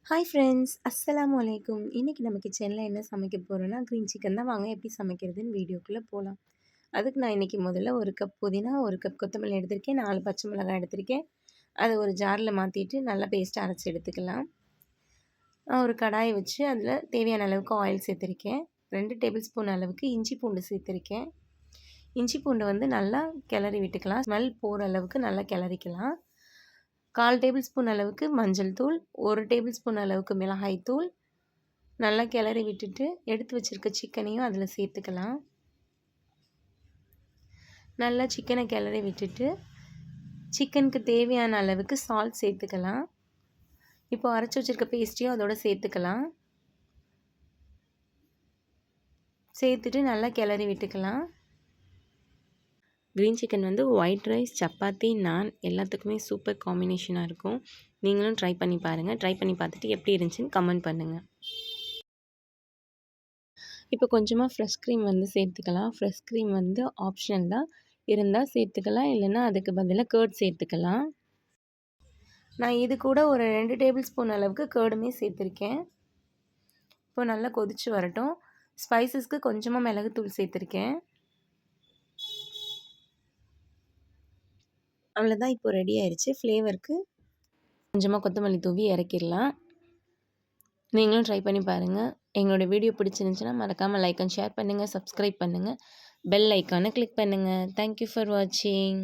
Hi friends, அஸ்ஸலாமு அலைக்கும். இன்னைக்கு நம்ம கிச்சனில் என்ன சமைக்க போகிறோன்னா க்ரீன் சிக்கன் தான். வாங்க எப்படி சமைக்கிறதுன்னு வீடியோக்குள்ளே போகலாம். அதுக்கு நான் இன்றைக்கி முதல்ல 1 கப் புதினா, 1 கப் கொத்தமல்லி எடுத்திருக்கேன், 4 பச்சை மிளகாய் எடுத்திருக்கேன். அதை ஒரு ஜாரில் மாற்றிட்டு நல்லா பேஸ்ட்டாக அரைச்சி எடுத்துக்கலாம். ஒரு கடாயை வச்சு அதில் தேவையான அளவுக்கு ஆயில் சேர்த்துருக்கேன். 2 டேபிள் ஸ்பூன் அளவுக்கு இஞ்சி பூண்டு சேர்த்துருக்கேன். இஞ்சி பூண்டை வந்து நல்லா கிளறி விட்டுக்கலாம். ஸ்மெல் போகிற அளவுக்கு நல்லா கிளறிக்கலாம். 1/4 டேபிள் ஸ்பூன் அளவுக்கு மஞ்சள் தூள், 1 டேபிள் ஸ்பூன் அளவுக்கு மிளகாய் தூள் நல்லா கிளறி விட்டுட்டு எடுத்து வச்சுருக்க சிக்கனையும் அதில் சேர்த்துக்கலாம். நல்லா சிக்கனை கிளறி விட்டுட்டு சிக்கனுக்கு தேவையான அளவுக்கு சால்ட் சேர்த்துக்கலாம். இப்போ அரைச்சி வச்சுருக்க பேஸ்ட்டையும் அதோட சேர்த்துக்கலாம். சேர்த்துட்டு நல்லா கிளறி விட்டுக்கலாம். க்ரீன் சிக்கன் வந்து ஒயிட் ரைஸ், சப்பாத்தி, நான் எல்லாத்துக்குமே சூப்பர் காம்பினேஷனாக இருக்கும். நீங்களும் ட்ரை பண்ணி பாருங்கள். ட்ரை பண்ணி பார்த்துட்டு எப்படி இருந்துச்சுன்னு கமெண்ட் பண்ணுங்கள். இப்போ கொஞ்சமாக ஃப்ரெஷ் க்ரீம் வந்து சேர்த்துக்கலாம். ஃப்ரெஷ் க்ரீம் வந்து ஆப்ஷனல் தான், இருந்தால் சேர்த்துக்கலாம், இல்லைன்னா அதுக்கு பதிலாக கர்ட் சேர்த்துக்கலாம். நான் இது கூட ஒரு 2 டேபிள் ஸ்பூன் அளவுக்கு கர்டுமே சேர்த்துருக்கேன். இப்போ நல்லா கொதித்து வரட்டும். ஸ்பைசஸ்க்கு கொஞ்சமாக மிளகுத்தூள் சேர்த்துருக்கேன். அவ்வளோதான், இப்போ ரெடி ஆயிடுச்சு. ஃப்ளேவருக்கு கொஞ்சமாக கொத்தமல்லி தூவி இறக்கிடலாம். நீங்களும் ட்ரை பண்ணி பாருங்கள். எங்களோட வீடியோ பிடிச்சிருந்துச்சுன்னா மறக்காமல் லைக் அண்ட் ஷேர் பண்ணுங்கள், சப்ஸ்கிரைப் பண்ணுங்கள், பெல் ஐக்கானை கிளிக் பண்ணுங்கள். தேங்க்யூ ஃபார் வாட்சிங்.